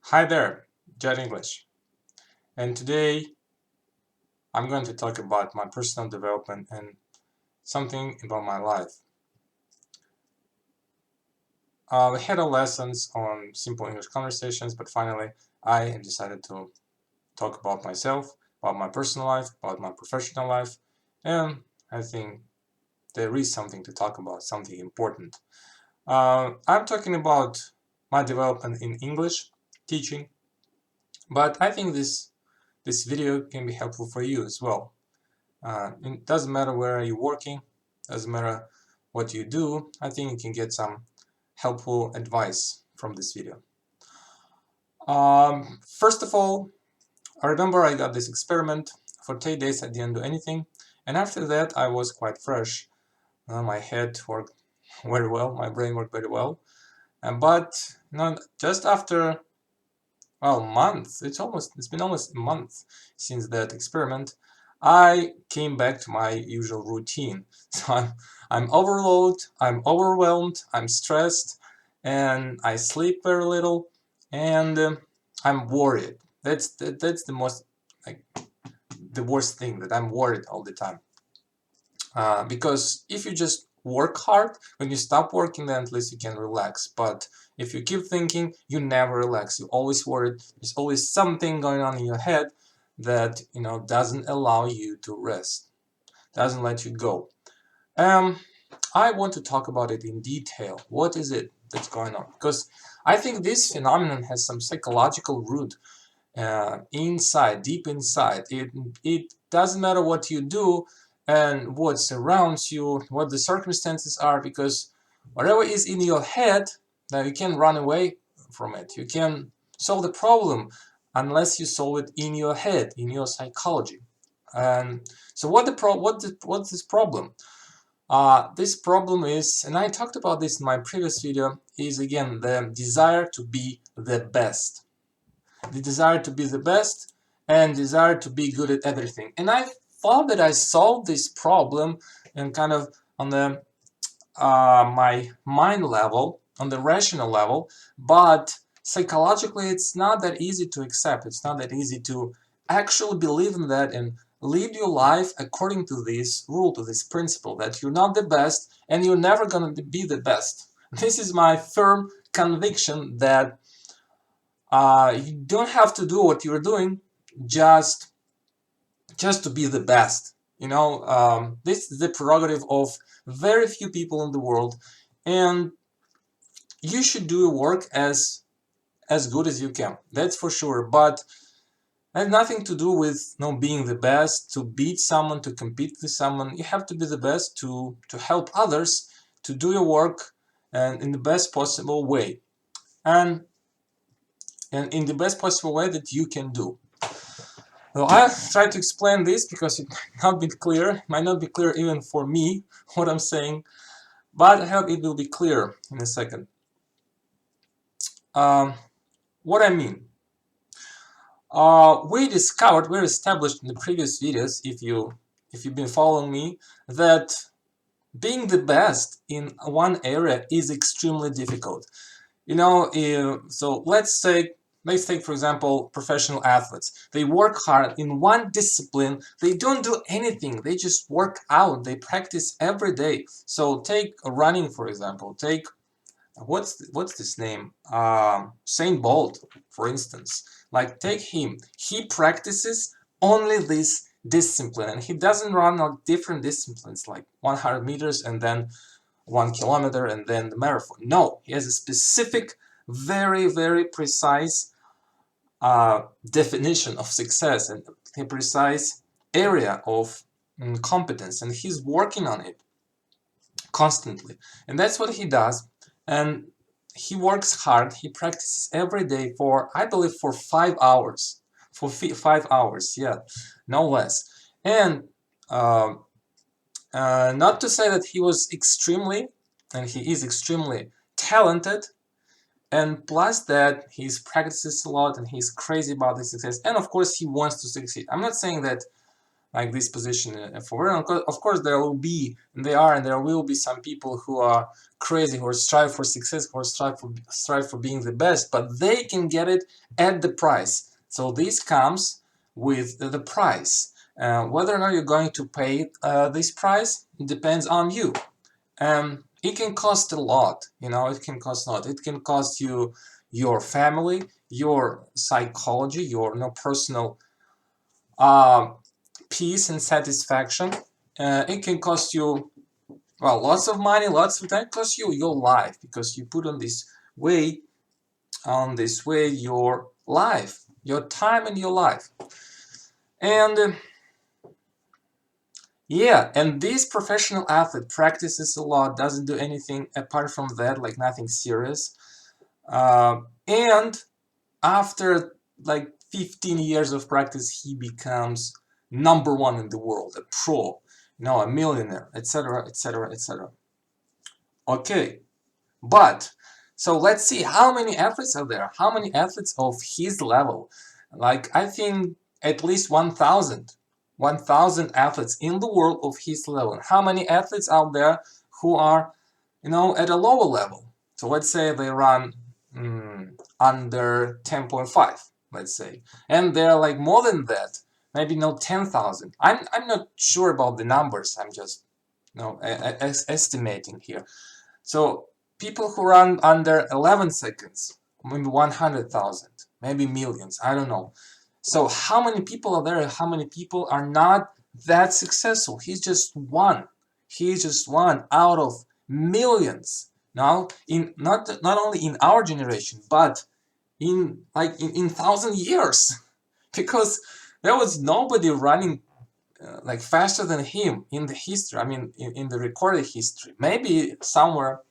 Hi there, Jet English, and today I'm going to talk about my personal development and something about my life. We had our lessons on simple English conversations, but finally I decided to talk about myself, about my personal life, about my professional life, and I think there is something to talk about, something important. I'm talking about my development in English teaching, but I think this video can be helpful for you as well. It doesn't matter where you're working, doesn't matter what you do, I think you can get some helpful advice from this video. First of all, I remember I got this experiment. For 3 days I didn't do anything, and after that I was quite fresh. My head worked very well, my brain worked very well, but just after months, it's been almost a month since that experiment, I came back to my usual routine. So I'm overloaded, I'm overwhelmed, I'm stressed, and I sleep very little, and I'm worried. That's the most, like, the worst thing, that I'm worried all the time. Because if you just work hard, when you stop working, then at least you can relax. But if you keep thinking, you never relax. You're always worried. There's always something going on in your head that doesn't allow you to rest, doesn't let you go. I want to talk about it in detail. What is it that's going on? Because I think this phenomenon has some psychological root inside, deep inside. It doesn't matter what you do and what surrounds you, what the circumstances are, because whatever is in your head, now you can run away from it. You can solve the problem unless you solve it in your head, in your psychology. And so what's this problem? This problem is, and I talked about this in my previous video, is again the desire to be the best. The desire to be the best and desire to be good at everything. And I thought that I solved this problem and kind of on the my mind level, on the rational level, but psychologically it's not that easy to accept. It's not that easy to actually believe in that and lead your life according to this rule, to this principle, that you're not the best and you're never going to be the best. This is my firm conviction that you don't have to do what you're doing just to be the best. This is the prerogative of very few people in the world, and you should do your work as good as you can. That's for sure. But it has nothing to do with being the best, to beat someone, to compete with someone. You have to be the best to help others, to do your work and in the best possible way. And in the best possible way that you can do. So I'll try to explain this because it might not be clear even for me what I'm saying, but I hope it will be clear in a second. What I mean, we established in the previous videos, if you've been following me, that being the best in one area is extremely difficult. So let's take for example professional athletes. They work hard in one discipline. They don't do anything. They just work out. They practice every day. So take running, for example. Take what's this name? Saint Bolt, for instance. Like, take him. He practices only this discipline, and he doesn't run like different disciplines like 100 meters and then 1 kilometer and then the marathon. No, he has a specific, very, very precise definition of success and a precise area of competence, and he's working on it constantly. And that's what he does. And he works hard. He practices every day for, I believe, for 5 hours. For 5 hours, yeah, no less. And not to say that he was extremely, and he is extremely talented, and plus that he's practices a lot and he's crazy about his success, and of course he wants to succeed. I'm not saying that like this position for. And of course, there will be, and there will be some people who are crazy, who strive for success, who strive for being the best, but they can get it at the price. So this comes with the price. Whether or not you're going to pay this price, it depends on you. It can cost a lot, it can cost a lot. It can cost you your family, your psychology, your personal peace and satisfaction. It can cost you, well, lots of money, lots of time. It costs you your life, because you put on this way your life, your time and your life. And yeah, and this professional athlete practices a lot, doesn't do anything apart from that, like nothing serious. And after like 15 years of practice, he becomes #1 in the world, a pro, a millionaire, etc., etc., etc. Okay, but so let's see how many athletes are there, how many athletes of his level. Like, I think at least 1,000 athletes in the world of his level. How many athletes out there who are, at a lower level? So let's say they run under 10.5, let's say, and they're like more than that, maybe 10,000. I'm not sure about the numbers. I'm just estimating here. So people who run under 11 seconds, maybe 100,000, maybe millions, I don't know. So how many people are there? How many people are not that successful? He's just one. He's just one out of millions. Now, in not only in our generation, but in 1,000 years, because there was nobody running like faster than him in the history. I mean, in the recorded history. Maybe somewhere,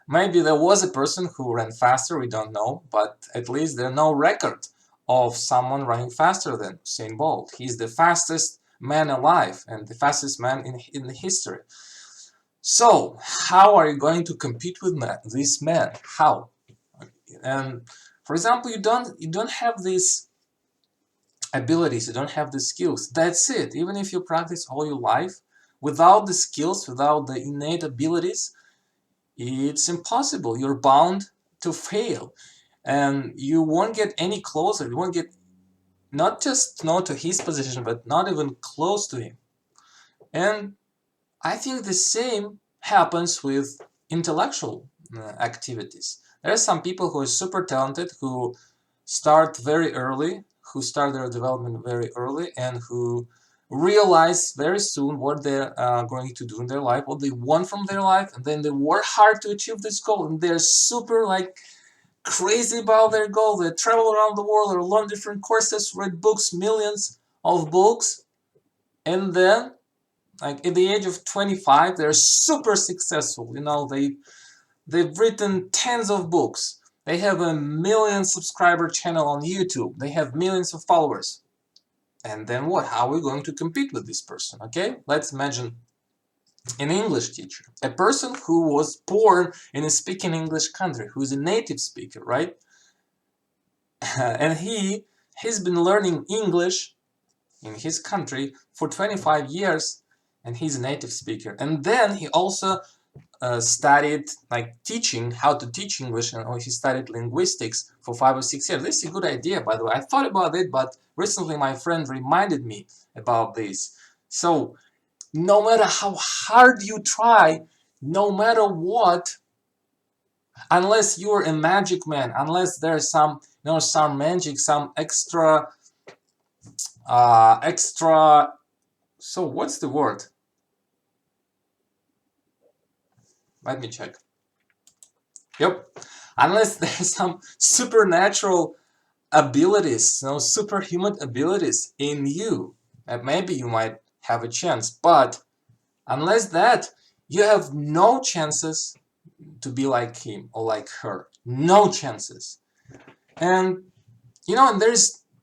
maybe there was a person who ran faster, we don't know, but at least there's no record of someone running faster than Usain Bolt. He's the fastest man alive and the fastest man in the history. So how are you going to compete with this man? How? And for example, you don't have these abilities, you don't have the skills. That's it. Even if you practice all your life, without the skills, without the innate abilities, it's impossible. You're bound to fail, and you won't get any closer. You won't get not just to his position, but not even close to him. And I think the same happens with intellectual activities. There are some people who are super talented, who start very early, who start their development very early, and who realize very soon what they're going to do in their life, what they want from their life, and then they work hard to achieve this goal, and they're super crazy about their goal. They travel around the world, or learn different courses, read books, millions of books, and then at the age of 25, they're super successful. They've written tens of books. They have a 1 million subscriber channel on YouTube. They have millions of followers. And then what? How are we going to compete with this person? Okay, let's imagine an English teacher, a person who was born in a speaking English country, who is a native speaker, right? And he's been learning English in his country for 25 years, and he's a native speaker. And then he also studied teaching, how to teach English, and he studied linguistics for 5 or 6 years. This is a good idea, by the way. I thought about it, but recently my friend reminded me about this. So no matter how hard you try, no matter what, unless you're a magic man, unless there's some magic, some extra so what's the word? Let me check. Yep. Unless there's some supernatural abilities, superhuman abilities in you, maybe you might have a chance. But unless that, you have no chances to be like him or like her. No chances. And and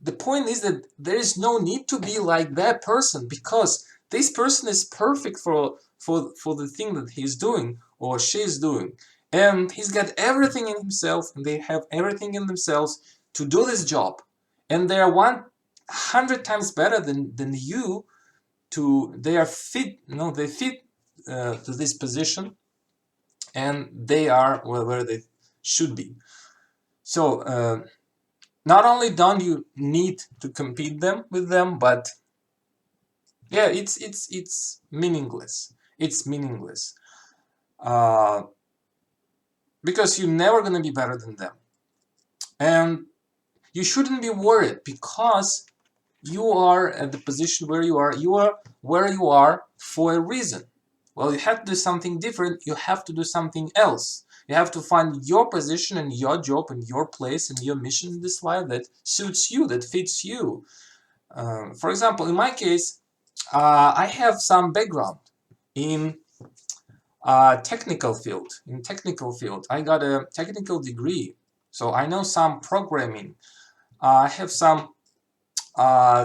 the point is that there is no need to be like that person, because this person is perfect for the thing that he's doing or she's doing. And he's got everything in himself, and they have everything in themselves to do this job. And they are 100 times better than you. They are fit, they fit to this position, and they are where they should be. So not only don't you need to compete with them, but yeah, it's meaningless. It's meaningless because you're never gonna be better than them, and you shouldn't be worried because you are at the position where you are. You are where you are for a reason. Well, you have to do something different. You have to do something else. You have to find your position and your job and your place and your mission in this life that suits you, that fits you. For example, in my case, I have some background in technical field. In technical field, I got a technical degree, so I know some programming. I have some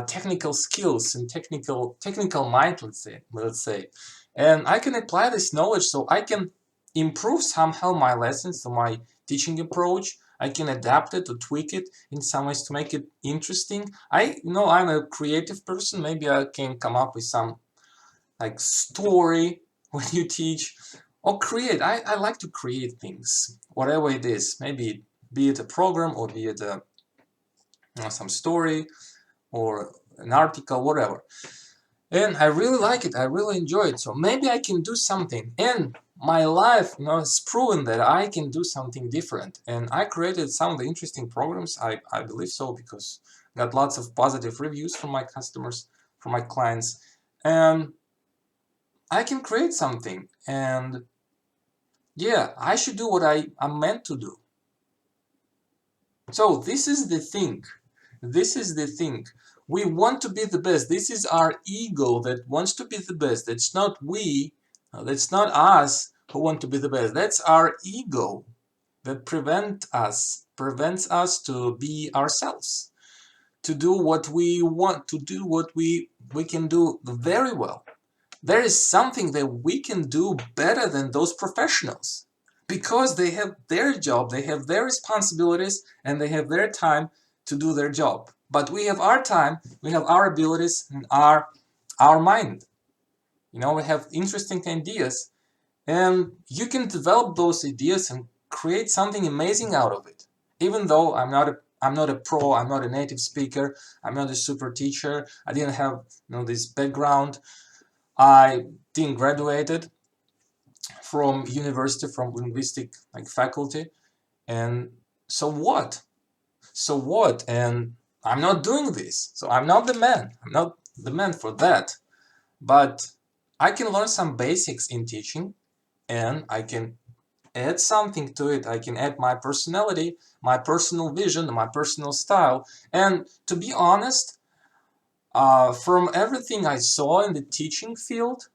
technical skills and technical mind, let's say, and I can apply this knowledge so I can improve somehow my lessons, so my teaching approach. I can adapt it or tweak it in some ways to make it interesting. I'm a creative person. Maybe I can come up with some like story when you teach or create. I like to create things, whatever it is. Maybe be it a program or be it some story or an article, whatever. And I really like it. I really enjoy it. So maybe I can do something. And my life, has proven that I can do something different. And I created some of the interesting programs. I believe so because I got lots of positive reviews from my customers, from my clients. And I can create something. And yeah, I should do what I'm meant to do. So this is the thing. This is the thing. We want to be the best. This is our ego that wants to be the best. That's not we. That's not us who want to be the best. That's our ego that prevents us to be ourselves, to do what we want, to do what we can do very well. There is something that we can do better than those professionals because they have their job, they have their responsibilities, and they have their time to do their job. But we have our time, we have our abilities, and our mind. We have interesting ideas, and you can develop those ideas and create something amazing out of it. Even though I'm not a pro, I'm not a native speaker, I'm not a super teacher, I didn't have this background, I didn't graduated from university, from linguistic faculty, and so what? So what? And I'm not doing this, so I'm not the man. I'm not the man for that. But I can learn some basics in teaching, and I can add something to it. I can add my personality, my personal vision, my personal style. And to be honest, from everything I saw in the teaching field,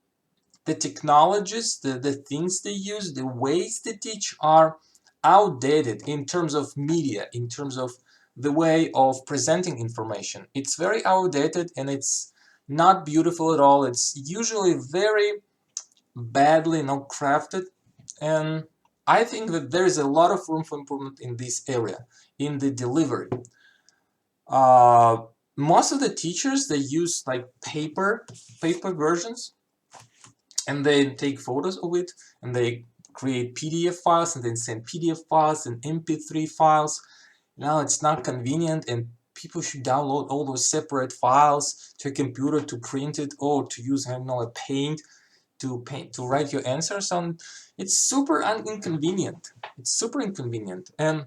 the technologies, the things they use, the ways they teach are outdated in terms of media, in terms of the way of presenting information. It's very outdated and it's not beautiful at all. It's usually very badly not crafted, and I think that there is a lot of room for improvement in this area, in the delivery. Most of the teachers, they use paper versions, and they take photos of it, and they create PDF files, and then send PDF files and MP3 files. Now it's not convenient, and people should download all those separate files to a computer to print it, or to use, I don't know, a paint to write your answers on. It's super inconvenient. It's super inconvenient, and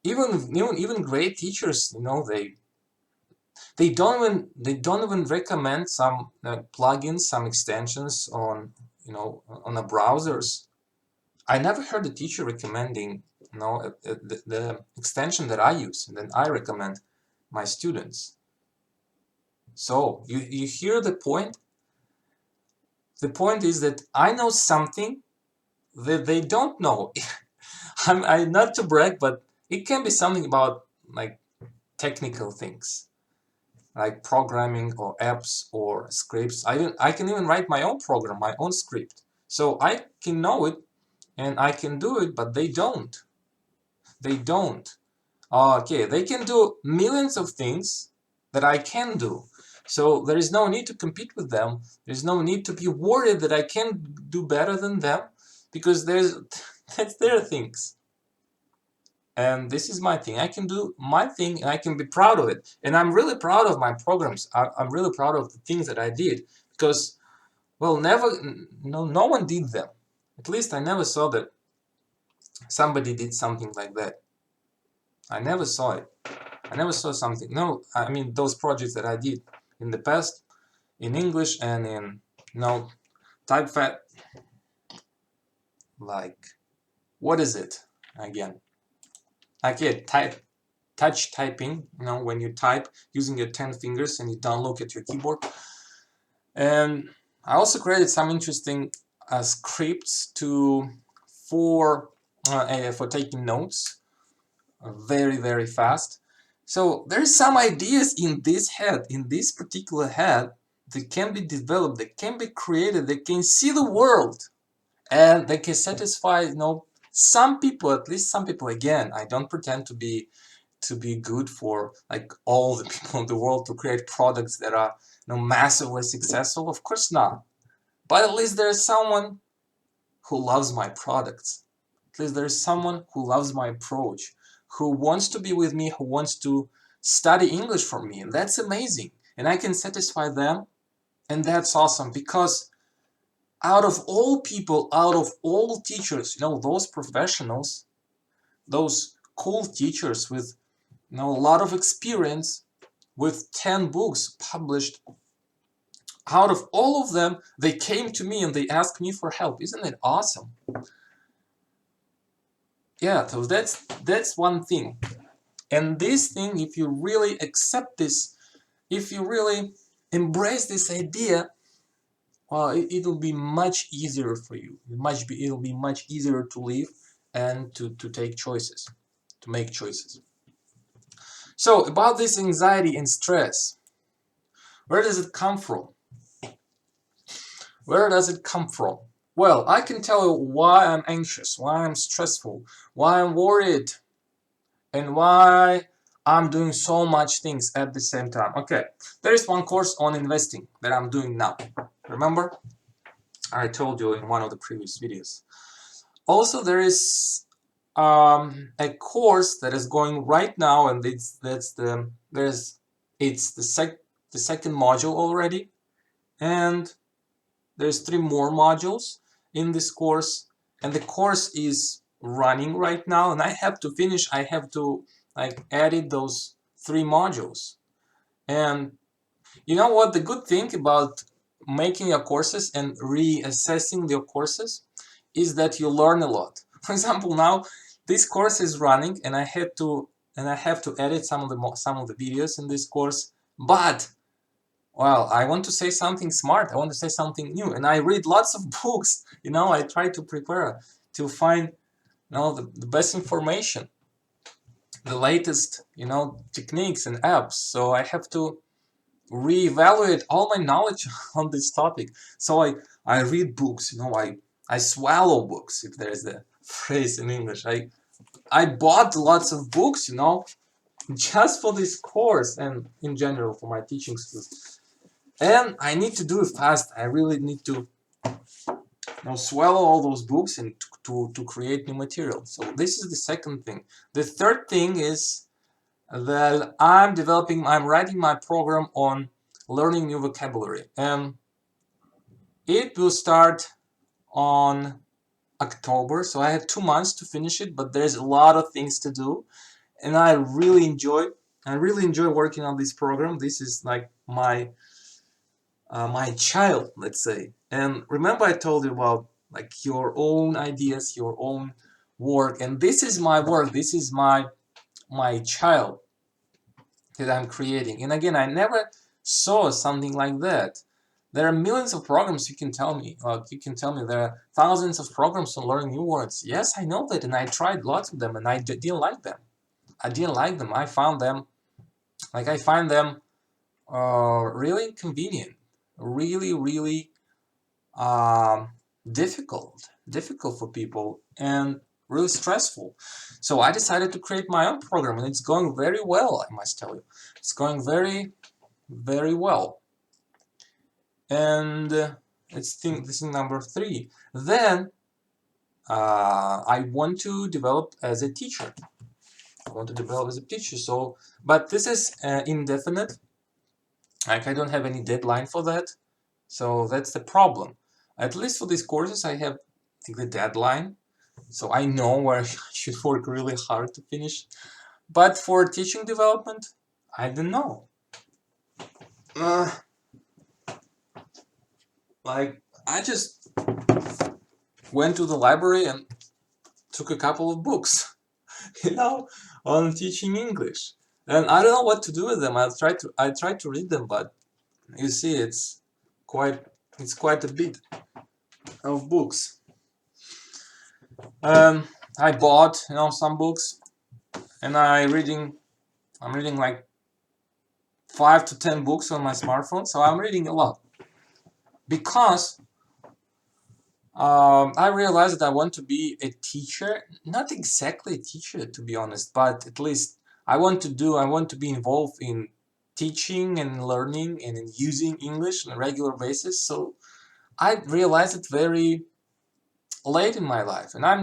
even great teachers, they don't even recommend some plugins, some extensions on the browsers. I never heard a teacher recommending the extension that I use and then I recommend my students. So you hear the point? The point is that I know something that they don't know. I not to brag, but it can be something about technical things, like programming or apps or scripts. I can even write my own program, my own script. So I can know it and I can do it, but they don't. They don't. Okay, they can do millions of things, that I can do. So there is no need to compete with them. There's no need to be worried that I can't do better than them, because that's their things. And this is my thing. I can do my thing and I can be proud of it. And I'm really proud of my programs. I'm really proud of the things that I did, because, well, no one did them. At least I never saw that somebody did something like that. I never saw it. I never saw something. No, I mean, those projects that I did in the past, in English and in, typefat, like, what is it again? Like, yeah, touch typing, when you type using your 10 fingers and you don't look at your keyboard. And I also created some interesting scripts for taking notes very, very fast. So there's some ideas in this particular head, that can be developed, that can be created, that can see the world, and they can satisfy, some people, at least some people. Again, I don't pretend to be good for like all the people in the world, to create products that are, massively successful. Of course not. But at least there's someone who loves my products. At least there's someone who loves my approach, who wants to be with me, who wants to study English from me, and that's amazing. And I can satisfy them, and that's awesome, because out of all people, out of all teachers, those professionals, those cool teachers with, a lot of experience, with 10 books published, out of all of them, they came to me and they asked me for help. Isn't it awesome? Yeah, so that's one thing. And this thing, if you really accept this, if you really embrace this idea, well, it'll be much easier for you. It'll be much easier to live and to take choices, to make choices. So about this anxiety and stress, where does it come from? Where does it come from? Well, I can tell you why I'm anxious, why I'm stressful, why I'm worried, and why I'm doing so much things at the same time. Okay, there is one course on investing that I'm doing now. Remember? I told you in one of the previous videos. Also, there is a course that is going right now, and it's the second module already, and there's 3 more modules in this course, and the course is running right now, and I have to finish. I have to edit those 3 modules. And you know what? The good thing about making your courses and reassessing your courses is that you learn a lot. For example, now this course is running, and I have to edit some of the videos in this course. But, well, I want to say something smart. I want to say something new, and I read lots of books. I try to prepare to find, the best information, the latest, techniques and apps. So I have to reevaluate all my knowledge on this topic. So I read books, I swallow books, if there's a phrase in English. I bought lots of books, just for this course and in general for my teaching skills. And I need to do it fast. I really need to swallow all those books and to create new material. So this is the second thing. The third thing is that I'm writing my program on learning new vocabulary, and it will start on October, so I have 2 months to finish it, but there's a lot of things to do, and I really enjoy working on this program. This is like my child, let's say. And remember, I told you about your own ideas, your own work, and this is my work. This is my child that I'm creating. And again, I never saw something like that. There are millions of programs. You can tell me there are thousands of programs on learning new words. Yes, I know that, and I tried lots of them, and I didn't like them. I found them really inconvenient, really difficult for people, and really stressful. So I decided to create my own program, and it's going very well, I must tell you. It's going very, very well. And let's think, this is number 3. Then I want to develop as a teacher. I want to develop as a teacher. So, but this is indefinite. Like, I don't have any deadline for that. So that's the problem. At least for these courses, I have the deadline. So I know where I should work really hard to finish. But for teaching development, I don't know. Like, I just went to the library and took a couple of books, on teaching English. And I don't know what to do with them. I tried to read them, but you see, it's quite a bit of books. I bought some books, and I'm reading like 5 to 10 books on my smartphone. So I'm reading a lot because I realized that I want to be a teacher. Not exactly a teacher, to be honest, but at least I want to be involved in teaching and learning and in using English on a regular basis. So I realized it very late in my life, and I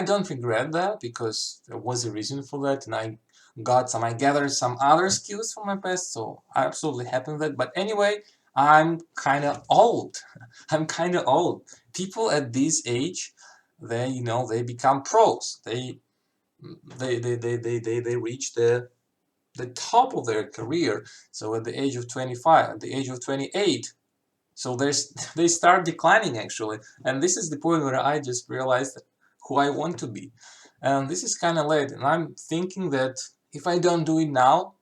don't regret that, because there was a reason for that, and I gathered some other skills from my past, so I'm absolutely happy with that. But anyway, I'm kind of old. I'm kind of old. People at this age, they become pros. They reach the top of their career. So at the age of 25, at the age of 28, so they start declining, actually. And this is the point where I just realized who I want to be. And this is kind of late, and I'm thinking that if I don't do it now,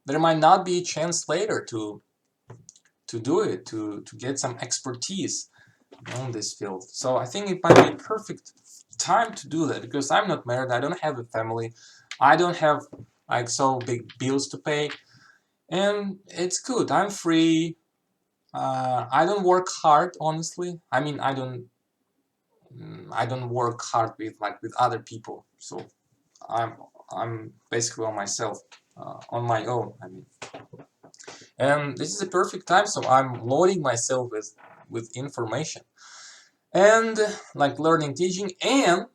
there might not be a chance later to do it, to get some expertise on this field. So I think it might be a perfect time to do that, because I'm not married, I don't have a family, I don't have like so big bills to pay, and it's good. I'm free. I don't work hard, honestly. I mean, I don't work hard with other people. So I'm basically on myself, on my own. I mean, and this is a perfect time. So I'm loading myself with information and like learning, teaching, and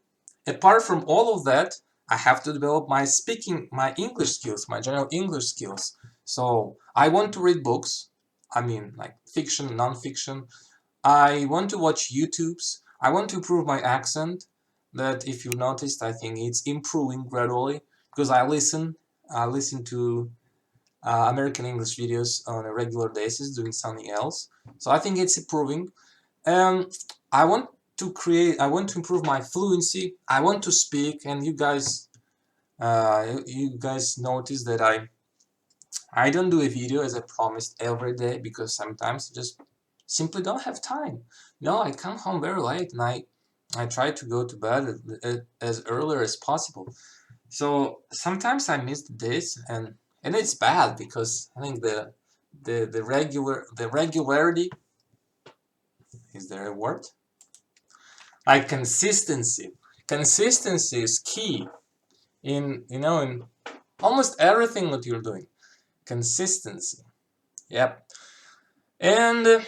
apart from all of that, I have to develop my speaking, my English skills, my general English skills. So I want to read books. I mean, like fiction, non-fiction. I want to watch YouTubes. I want to improve my accent. That, if you noticed, I think it's improving gradually, because I listen to American English videos on a regular basis, doing something else. So I think it's improving. And I want I want to improve my fluency. I want to speak, and you guys notice that I don't do a video as I promised every day, because sometimes I just simply don't have time. No, I come home very late, and I try to go to bed as early as possible. So sometimes I miss the days, and it's bad, because I think the regularity, is there a word? Like consistency. Consistency is key in almost everything that you're doing. Consistency. Yep. And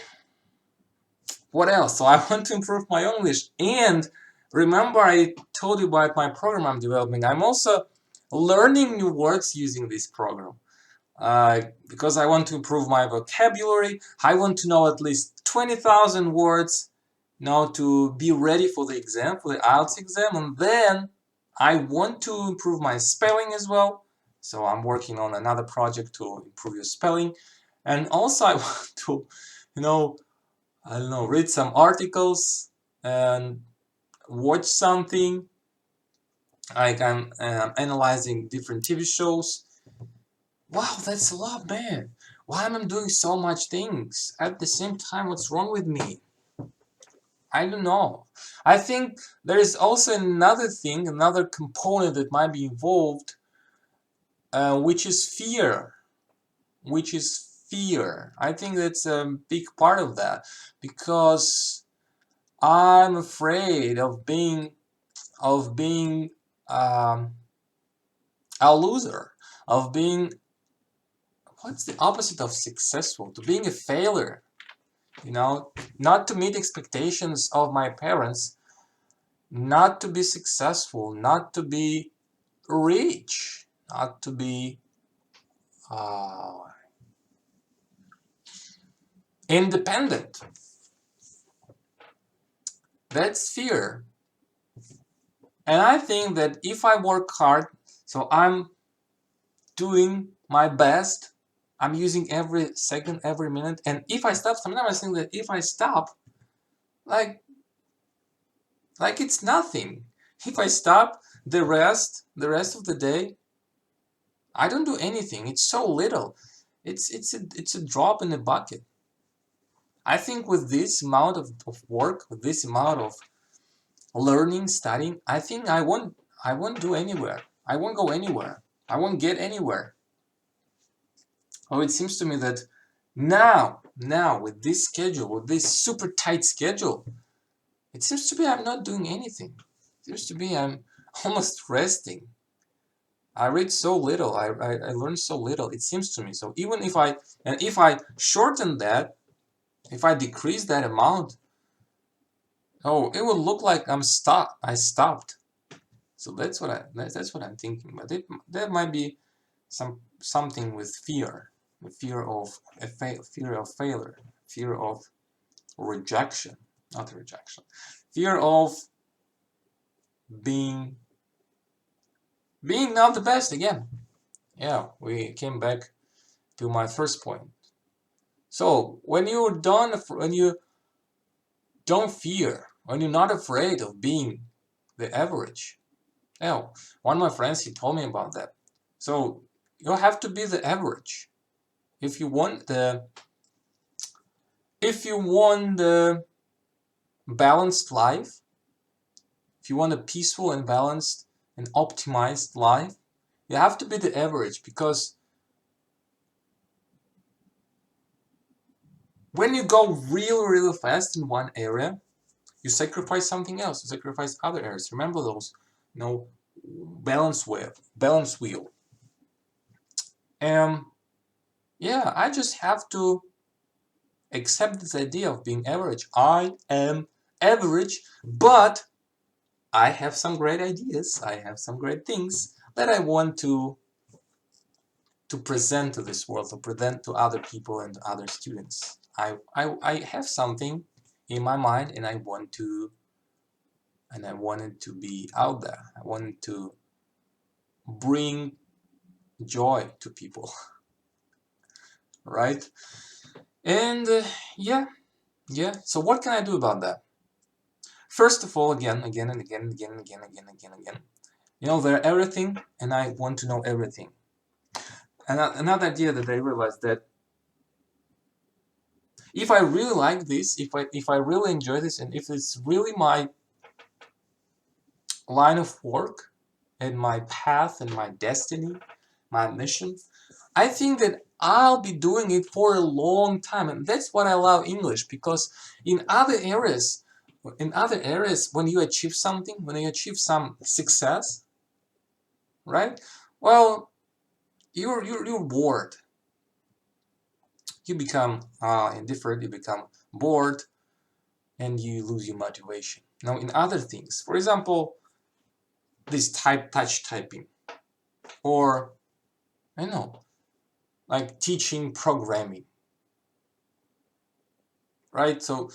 what else? So I want to improve my English. And remember, I told you about my program I'm developing. I'm also learning new words using this program. Because I want to improve my vocabulary. I want to know at least 20,000 words now to be ready for the exam, for the IELTS exam. And then I want to improve my spelling as well. So I'm working on another project to improve your spelling. And also I want to, I don't know, read some articles and watch something. Like I'm analyzing different TV shows. Wow, that's a lot, man. Why am I doing so much things at the same time? What's wrong with me? I don't know. I think there is also another thing, another component that might be involved, which is fear. Which is fear. I think that's a big part of that, because I'm afraid of being a loser, of being, what's the opposite of successful? To being a failure, you know, not to meet expectations of my parents, not to be successful, not to be rich, not to be uh, independent. That's fear. And I think that if I work hard, so I'm doing my best, I'm using every second, every minute, and if I stop, sometimes I think that if I stop, like it's nothing. If I stop the rest of the day, I don't do anything. It's so little. It's a drop in the bucket. I think with this amount of work, with this amount of learning, studying, I think I won't do anywhere. I won't go anywhere. I won't get anywhere. Oh, it seems to me that now with this schedule, with this super tight schedule, it seems to be I'm not doing anything. It seems to be I'm almost resting. I read so little. I learn so little. It seems to me. So even if I shorten that, if I decrease that amount, oh, it would look like I'm stuck. I stopped. So that's what I'm thinking. But that might be something with fear, the fear of fear of failure, fear of rejection, not rejection, fear of being not the best again. Yeah, we came back to my first point. So when you're done, when you don't fear, when you're not afraid of being the average. Yeah, one of my friends, he told me about that. So you have to be the average. If you want the balanced life, if you want a peaceful and balanced and optimized life, you have to be the average, because when you go really fast in one area, you sacrifice something else. You sacrifice other areas. Remember those, balance wheel. Yeah, I just have to accept this idea of being average. I am average, but I have some great ideas. I have some great things that I want to present to this world, to present to other people and other students. I have something in my mind, and I wanted to be out there. I wanted to bring joy to people, right? And yeah. So what can I do about that? First of all, again, they're everything, and I want to know everything. And another idea that I realized, that if I really like this, if I really enjoy this, and if it's really my line of work and my path and my destiny, my mission, I think that I'll be doing it for a long time. And that's what I love English, because in other areas, when you achieve something, when you achieve some success, right? Well, you're bored. You become indifferent. You become bored, and you lose your motivation. Now, in other things, for example, this touch typing, or I don't know, like teaching programming, right? So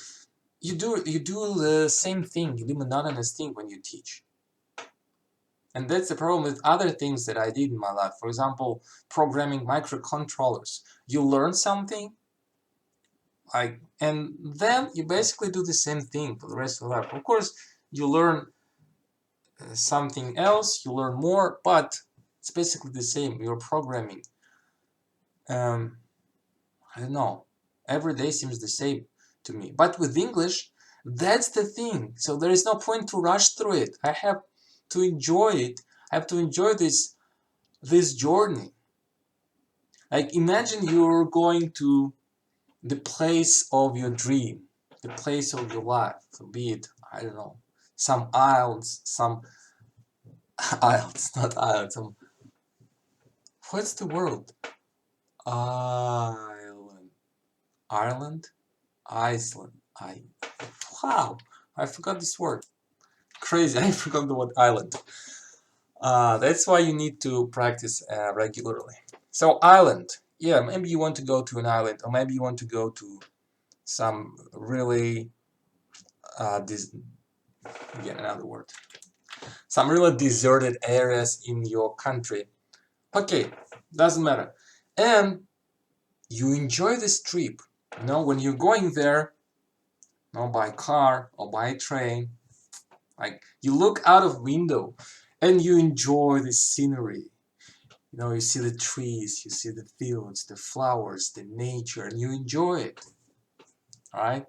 you do the same thing, you do monotonous thing when you teach. And that's the problem with other things that I did in my life. For example, programming microcontrollers. You learn something, and then you basically do the same thing for the rest of your life. Of course, you learn something else, you learn more, but it's basically the same. You're programming. I don't know. Every day seems the same to me. But with English, that's the thing. So there is no point to rush through it. I have to enjoy it. I have to enjoy this journey. Like, imagine you're going to the place of your dream, the place of your life. So be it, I don't know, some islands, not islands, what's the word? Ireland. Ireland? Iceland. Wow, I forgot this word. Crazy, I forgot the word island. That's why you need to practice regularly. So island, yeah, maybe you want to go to an island, or maybe you want to go to some really again another word, some really deserted areas in your country. Okay, doesn't matter, and you enjoy this trip. You know, when you're going there, you know, by car or by train, like you look out of window and you enjoy the scenery. You know, you see the trees, you see the fields, the flowers, the nature, and you enjoy it. All right?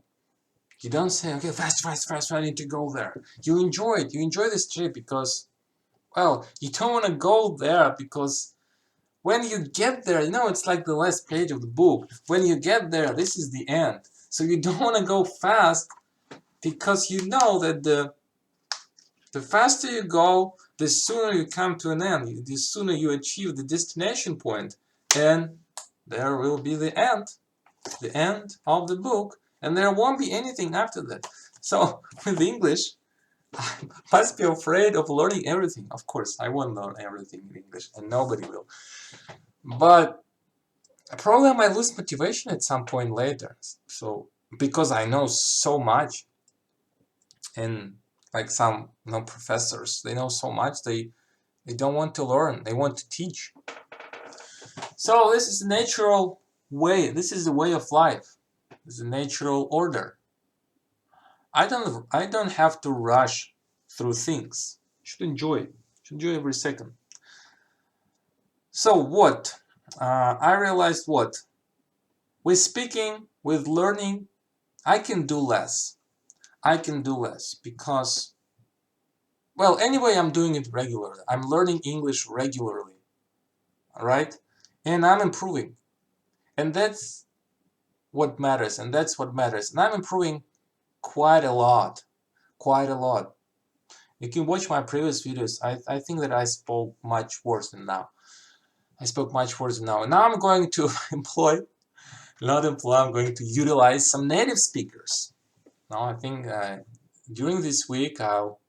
You don't say, okay, fast, I need to go there. You enjoy it. You enjoy this trip because, well, you don't want to go there because when you get there, you know, it's like the last page of the book. When you get there, this is the end. So you don't want to go fast because you know that the faster you go, the sooner you come to an end, the sooner you achieve the destination point, and there will be the end of the book, and there won't be anything after that. So with English, I must be afraid of learning everything. Of course, I won't learn everything in English, and nobody will. But probably I might lose motivation at some point later. So because I know so much, and like some professors, they know so much, they don't want to learn, they want to teach. So this is a natural way, this is the way of life, this is a natural order. I don't have to rush through things. Should enjoy every second. So what? I realized what? With speaking, with learning, I can do less. I can do less because, well, anyway, I'm doing it regularly. I'm learning English regularly, all right? And I'm improving. And that's what matters, and that's what matters. And I'm improving quite a lot, quite a lot. You can watch my previous videos. I think that I spoke much worse than now. I spoke much worse than now. And now I'm going to I'm going to utilize some native speakers. Now I think during this week I'll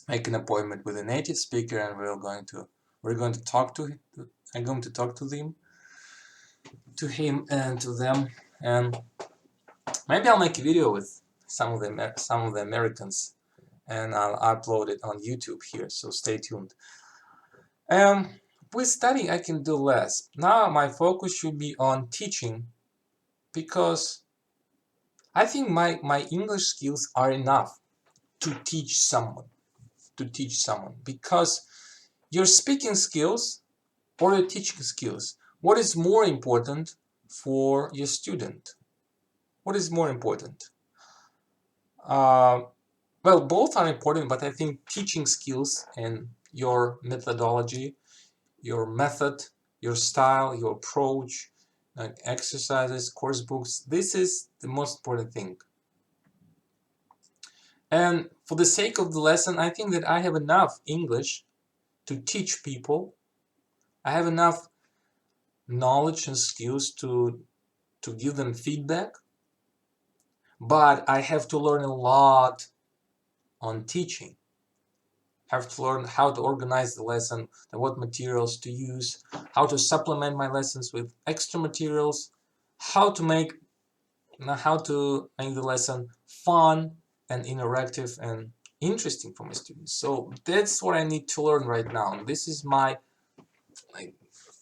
make an appointment with a native speaker, and we're going to talk to him. I'm going to talk to him and to them, and maybe I'll make a video with some of the Americans, and I'll upload it on YouTube here, so stay tuned. With studying I can do less. Now my focus should be on teaching, because I think my English skills are enough to teach someone, because your speaking skills or your teaching skills, what is more important for your student? What is more important? Well, both are important, but I think teaching skills and your methodology, your method, your style, your approach, like exercises, course books, this is the most important thing. And for the sake of the lesson, I think that I have enough English to teach people. I have enough knowledge and skills to give them feedback, but I have to learn a lot on teaching. I have to learn how to organize the lesson, and what materials to use, how to supplement my lessons with extra materials, how to make the lesson fun and interactive and interesting for my students. So that's what I need to learn right now. This is my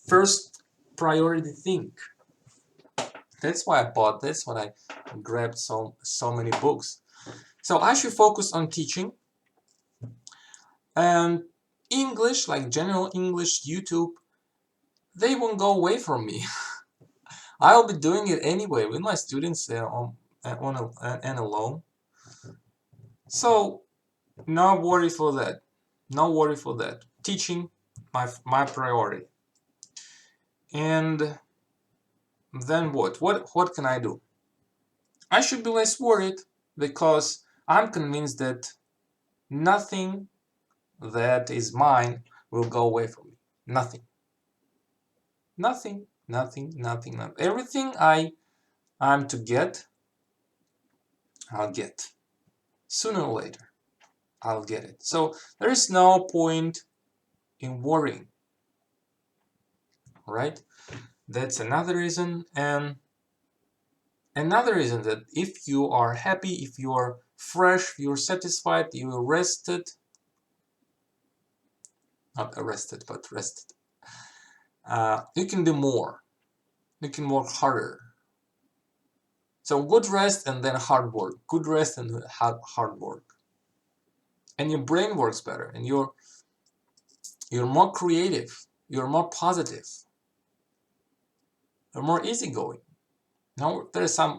first priority thing. That's why that's what I grabbed so many books. So I should focus on teaching, and English, like general English, YouTube, they won't go away from me. I'll be doing it anyway with my students and alone. So no worry for that. No worry for that. Teaching, my priority. And then what? What can I do? I should be less worried, because I'm convinced that nothing that is mine will go away from me. Nothing. Nothing. Nothing. Everything I'm to get, I'll get. Sooner or later, I'll get it. So there is no point in worrying, right? That's another reason. And another reason that if you are happy, if you are fresh, if you're satisfied, you're rested, not arrested, but rested, you can do more. You can work harder. So good rest and then hard work. Good rest and hard work. And your brain works better, and you're more creative, you're more positive, you're more easygoing. Now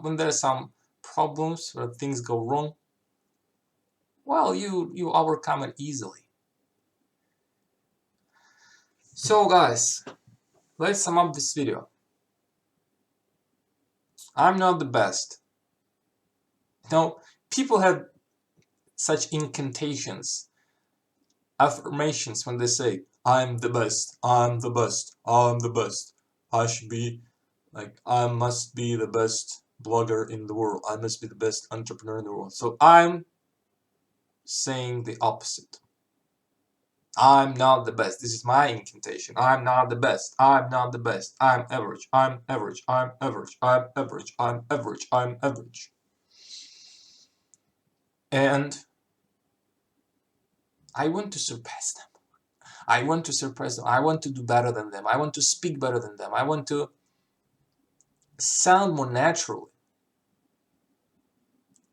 when there's some problems where things go wrong, well, you overcome it easily. So guys, let's sum up this video. I'm not the best. No, people have such incantations, affirmations when they say, I'm the best, I'm the best, I'm the best. I should be, like, I must be the best blogger in the world. I must be the best entrepreneur in the world. So I'm saying the opposite. I'm not the best. This is my incantation. I'm not the best. I'm not the best. I'm average. I'm average. I'm average. I'm average. I'm average. I'm average. And I want to surpass them. I want to surpass them. I want to do better than them. I want to speak better than them. I want to sound more naturally.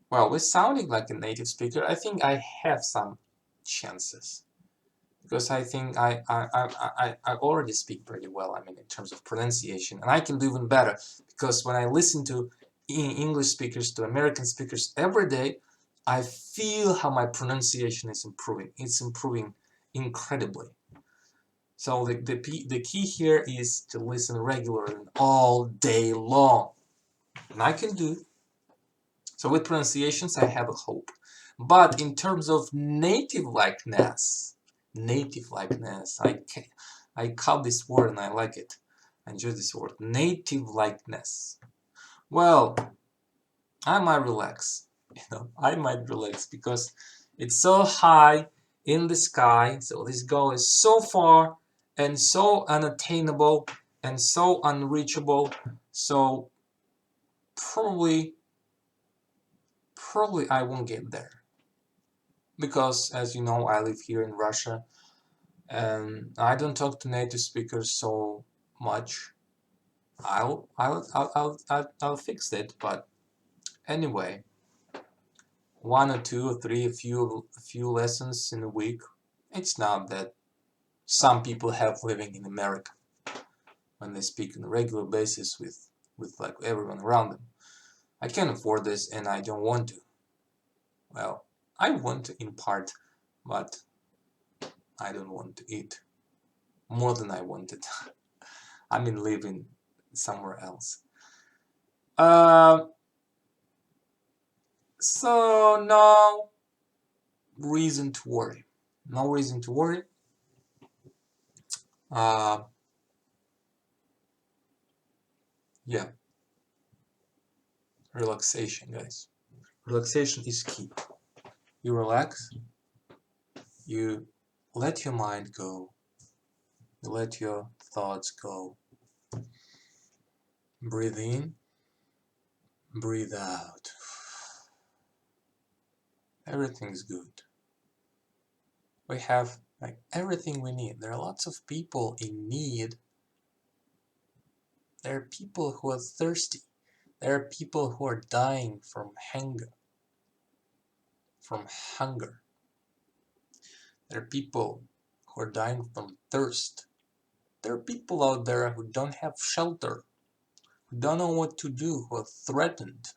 Well, with sounding like a native speaker, I think I have some chances. Because I think I already speak pretty well, I mean, in terms of pronunciation. And I can do even better, because when I listen to English speakers, to American speakers every day, I feel how my pronunciation is improving. It's improving incredibly. So the key here is to listen regularly and all day long. And I can do. So with pronunciations, I have a hope. But in terms of native likeness, I caught this word and I like it. I enjoy this word, native likeness. Well, I might relax. I might relax because it's so high in the sky. So this goal is so far and so unattainable and so unreachable. So probably I won't get there. Because, as you know, I live here in Russia and I don't talk to native speakers so much. I'll fix it, but anyway, 1 or 2 or 3, a few lessons in a week. It's not that some people have living in America when they speak on a regular basis with like everyone around them. I can't afford this and I don't want to. Well, I want to in part, but I don't want to eat more than I wanted. I mean, living somewhere else. So no reason to worry. No reason to worry. Yeah. Relaxation, guys. Relaxation is key. You relax. You let your mind go. You let your thoughts go. Breathe in. Breathe out. Everything's good. We have like everything we need. There are lots of people in need. There are people who are thirsty. There are people who are dying from hunger. There are people who are dying from thirst. There are people out there who don't have shelter, who don't know what to do, who are threatened.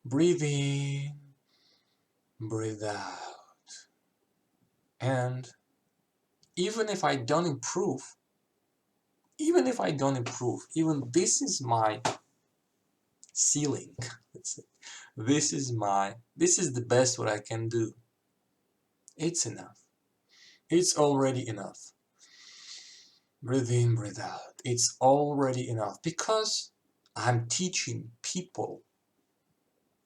Breathe in, breathe out. And even if I don't improve, even this is my ceiling. This is the best what I can do. It's enough. It's already enough. Breathe in, breathe out. It's already enough because I'm teaching people.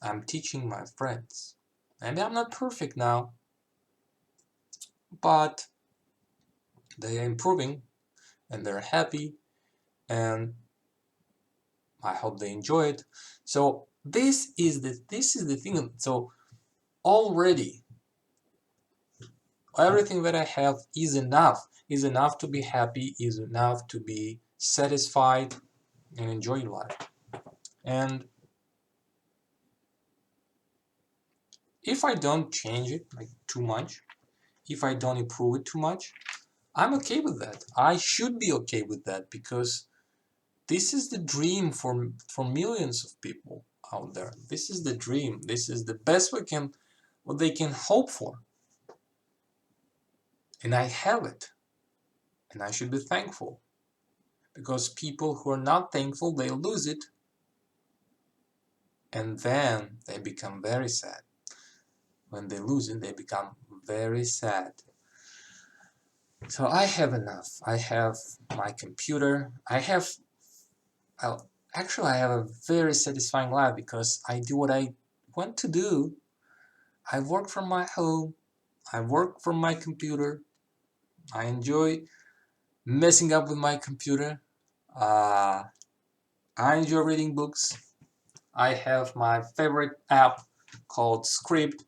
I'm teaching my friends. Maybe I'm not perfect now, but they are improving and they're happy, and I hope they enjoy it. So this is the thing. So already everything that I have is enough to be happy, is enough to be satisfied and enjoy life. And if I don't change it like too much, if I don't improve it too much, I'm okay with that. I should be okay with that because this is the dream for millions of people out there. This is the dream. This is the best what they can hope for. And I have it. And I should be thankful. Because people who are not thankful, they lose it. And then they become very sad. When they lose it, they become very sad. So I have enough. I have my computer. Actually, I have a very satisfying life because I do what I want to do. I work from my home. I work from my computer. I enjoy messing up with my computer. Uh, I enjoy reading books. I have my favorite app called Script,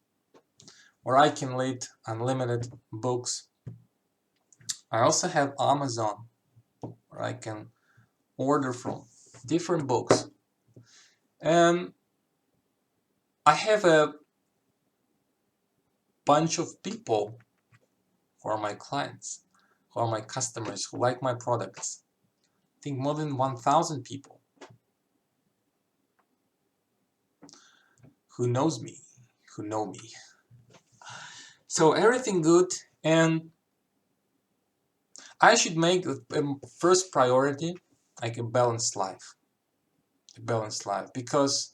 where I can read unlimited books. I also have Amazon, where I can order from different books. And I have a bunch of people who are my clients, who are my customers, who like my products. I think more than 1,000 people who knows me, who know me. So everything good, and I should make a first priority like a balanced life. A balanced life. Because,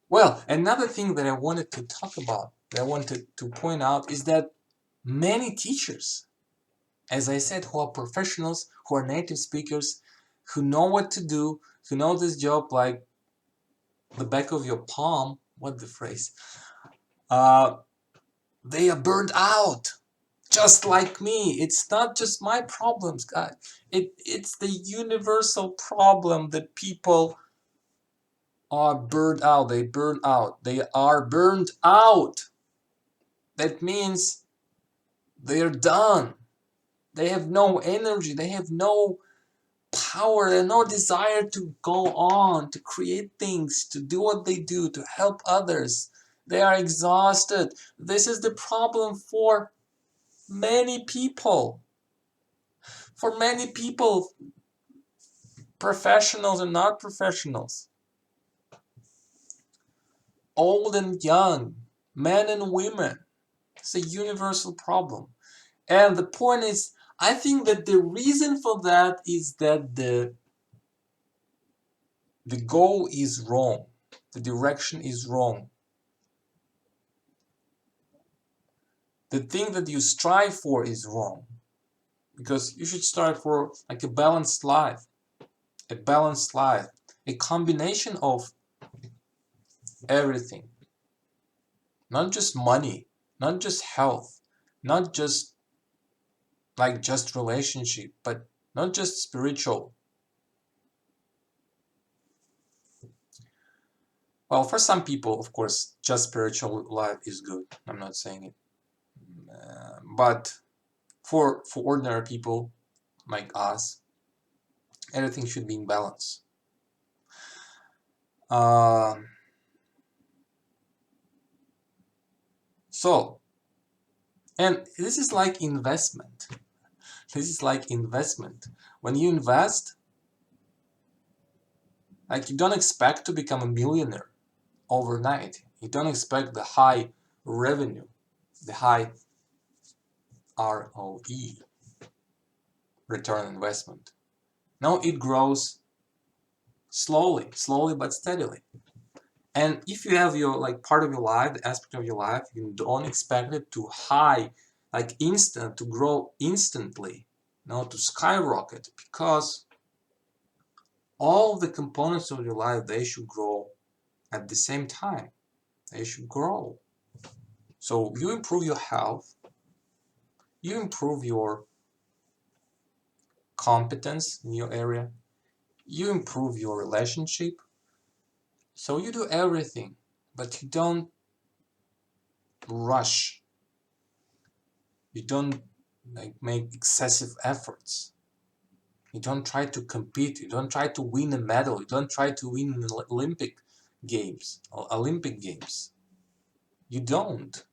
well, another thing that I wanted to talk about, that I wanted to point out is that many teachers, as I said, who are professionals, who are native speakers, who know what to do, who know this job like the back of your palm, what the phrase, uh, they are burned out. Just like me. It's not just my problems, guys. It's the universal problem that people are burned out. They burn out. They are burned out. That means they're done. They have no energy. They have no power and no desire to go on, to create things, to do what they do, to help others. They are exhausted. This is the problem for many people. For many people, professionals and not professionals, old and young, men and women. It's a universal problem. And the point is, I think that the reason for that is that the goal is wrong. The direction is wrong. The thing that you strive for is wrong. Because you should strive for like a balanced life. A balanced life. A combination of everything. Not just money. Not just health. Not just like just relationship, but not just spiritual. Well, for some people, of course, just spiritual life is good. I'm not saying it. But for ordinary people like us, everything should be in balance. So, and this is like investment. This is like investment. When you invest, like you don't expect to become a millionaire overnight. You don't expect the high revenue, the high ROE, return on investment. No, it grows slowly but steadily. And if you have your like part of your life, the aspect of your life, you don't expect it to high, like instant, to grow instantly. to skyrocket, because all the components of your life, they should grow at the same time. They should grow. So you improve your health, you improve your competence in your area, you improve your relationship. So you do everything, but you don't rush. You don't make excessive efforts. You don't try to compete. You don't try to win a medal. You don't try to win Olympic games or Olympic games. You don't.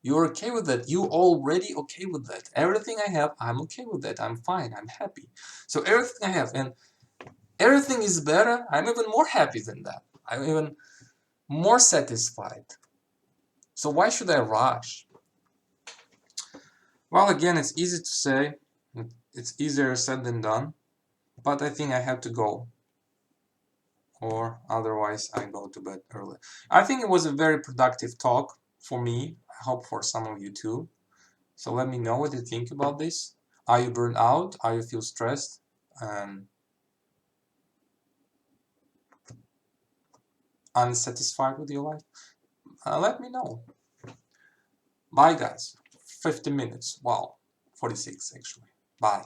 You're okay with that. You already okay with that. Everything I have, I'm okay with that. I'm fine. I'm happy. So everything I have, and everything is better. I'm even more happy than that. I'm even more satisfied. So why should I rush? Well, again, it's easy to say. It's easier said than done. But I think I have to go, or otherwise I go to bed early. I think it was a very productive talk for me. I hope for some of you too. So let me know what you think about this. Are you burned out? Are you feel stressed? Unsatisfied with your life? Let me know. Bye guys. 50 minutes. Wow. 46 actually. Bye.